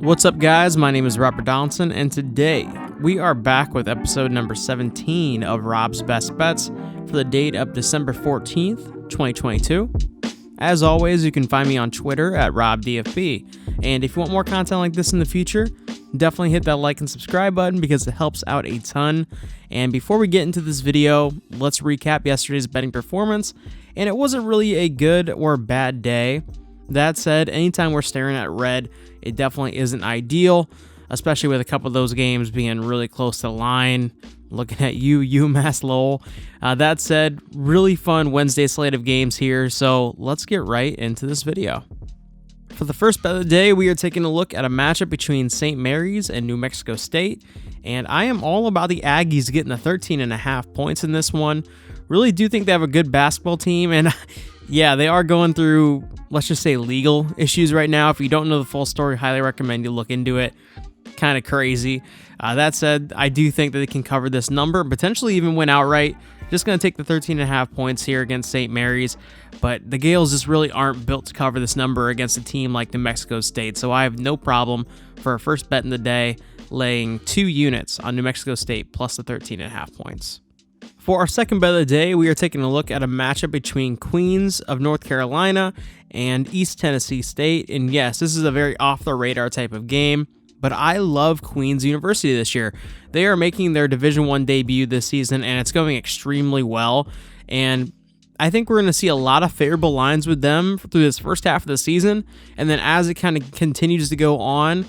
What's up, guys? My name is Rob Donaldson, and today we are back with episode number 17 of Rob's Best Bets for the date of December 14th, 2022. As always, you can find me on Twitter at RobDFB, and if you want more content like this in the future, definitely hit that like and subscribe button because it helps out a ton. And before we get into this video, let's recap yesterday's betting performance, and it wasn't really a good or bad day. That said, anytime we're staring at red, it definitely isn't ideal, especially with a couple of those games being really close to the line. Looking at UMass Lowell. That said, really fun Wednesday slate of games here, so let's get right into this video. For the first bet of the day, we are taking a look at a matchup between St. Mary's and New Mexico State, and I am all about the Aggies getting the 13.5 points in this one. Really do think they have a good basketball team, and yeah, they are going through, let's just say, legal issues right now. If you don't know the full story, highly recommend you look into it. Kind of crazy. That said, I do think that they can cover this number, potentially even win outright. Just going to take the 13.5 points here against St. Mary's, but the Gales just really aren't built to cover this number against a team like New Mexico State, so I have no problem for our first bet in the day laying 2 units on New Mexico State plus the 13.5 points. For our second bet of the day, we are taking a look at a matchup between Queens of North Carolina and East Tennessee State. And yes, this is a very off-the-radar type of game, but I love Queens University this year. They are making their Division I debut this season, and it's going extremely well. And I think we're going to see a lot of favorable lines with them through this first half of the season. And then as it kind of continues to go on,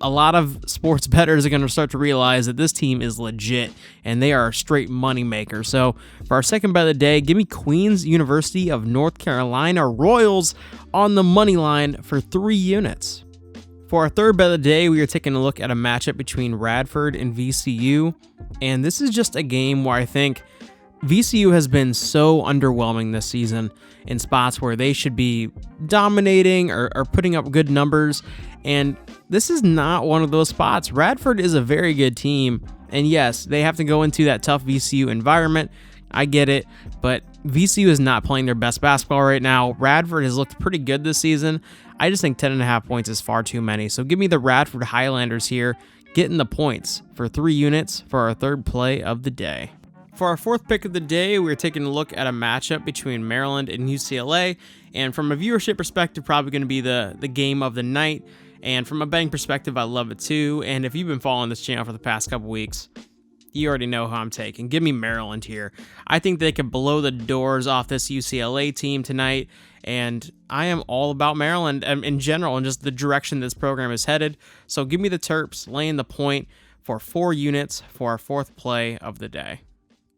a lot of sports bettors are going to start to realize that this team is legit and they are a straight money maker. So for our second bet of the day, give me Queens University of North Carolina Royals on the money line for 3 units. For our third bet of the day, we are taking a look at a matchup between Radford and VCU. And this is just a game where I think VCU has been so underwhelming this season in spots where they should be dominating or putting up good numbers. And this is not one of those spots. Radford is a very good team. And yes, they have to go into that tough VCU environment. I get it. But VCU is not playing their best basketball right now. Radford has looked pretty good this season. I just think 10.5 points is far too many. So give me the Radford Highlanders here, getting the points for 3 units for our third play of the day. For our fourth pick of the day, we're taking a look at a matchup between Maryland and UCLA. And from a viewership perspective, probably going to be the game of the night. And from a betting perspective, I love it too. And if you've been following this channel for the past couple weeks, you already know who I'm taking. Give me Maryland here. I think they could blow the doors off this UCLA team tonight. And I am all about Maryland in general and just the direction this program is headed. So give me the Terps laying the point for 4 units for our fourth play of the day.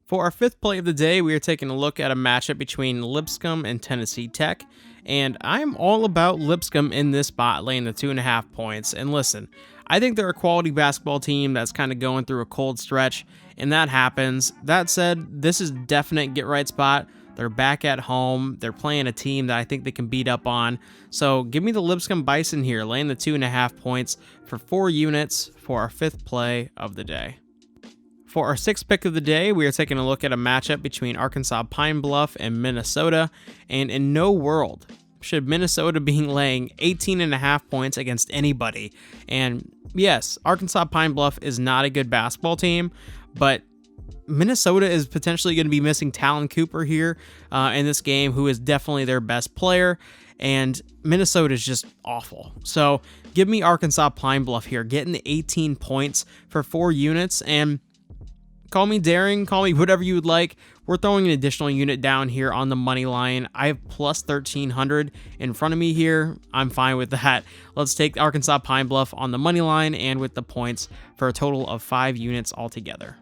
For our fifth play of the day, we are taking a look at a matchup between Lipscomb and Tennessee Tech. And I'm all about Lipscomb in this spot, laying the 2.5 points. And listen, I think they're a quality basketball team that's kind of going through a cold stretch, and that happens. That said, this is definite get-right spot. They're back at home. They're playing a team that I think they can beat up on. So give me the Lipscomb Bison here, laying the 2.5 points for 4 units for our fifth play of the day. For our sixth pick of the day, we are taking a look at a matchup between Arkansas Pine Bluff and Minnesota. And in no world should Minnesota be laying 18.5 points against anybody. And yes, Arkansas Pine Bluff is not a good basketball team, but Minnesota is potentially going to be missing Talon Cooper here in this game, who is definitely their best player. And Minnesota is just awful. So give me Arkansas Pine Bluff here, getting the 18 points for 4 units. And call me daring, call me whatever you would like. We're throwing an additional unit down here on the money line. I have plus 1,300 in front of me here. I'm fine with that. Let's take Arkansas Pine Bluff on the money line and with the points for a total of 5 units altogether.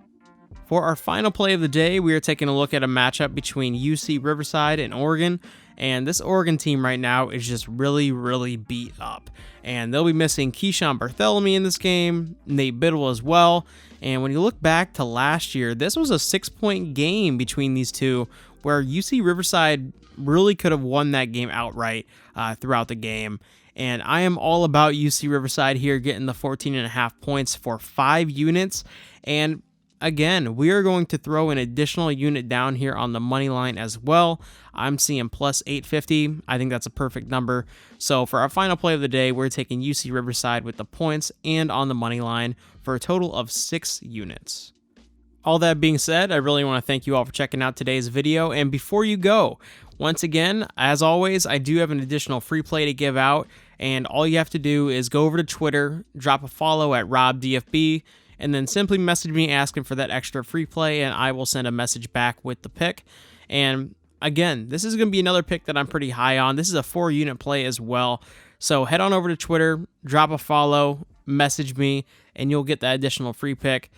For our final play of the day, we are taking a look at a matchup between UC Riverside and Oregon. And this Oregon team right now is just really, really beat up. And they'll be missing Keyshawn Bartholomew in this game, Nate Biddle as well. And when you look back to last year, this was a 6-point game between these two where UC Riverside really could have won that game outright throughout the game. And I am all about UC Riverside here, getting the 14.5 points for 5 units. And again, we are going to throw an additional unit down here on the money line as well. I'm seeing plus 850. I think that's a perfect number. So for our final play of the day, we're taking UC Riverside with the points and on the money line for a total of 6 units. All that being said, I really want to thank you all for checking out today's video. And before you go, once again, as always, I do have an additional free play to give out. And all you have to do is go over to Twitter, drop a follow at RobDFB, and then simply message me asking for that extra free play, and I will send a message back with the pick. And again, this is going to be another pick that I'm pretty high on. This is a 4-unit play as well. So head on over to Twitter, drop a follow, message me, and you'll get that additional free pick.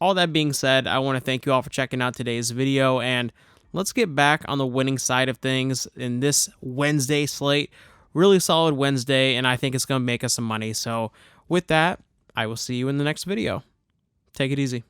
All that being said, I want to thank you all for checking out today's video, and let's get back on the winning side of things in this Wednesday slate. Really solid Wednesday, and I think it's going to make us some money. So with that, I will see you in the next video. Take it easy.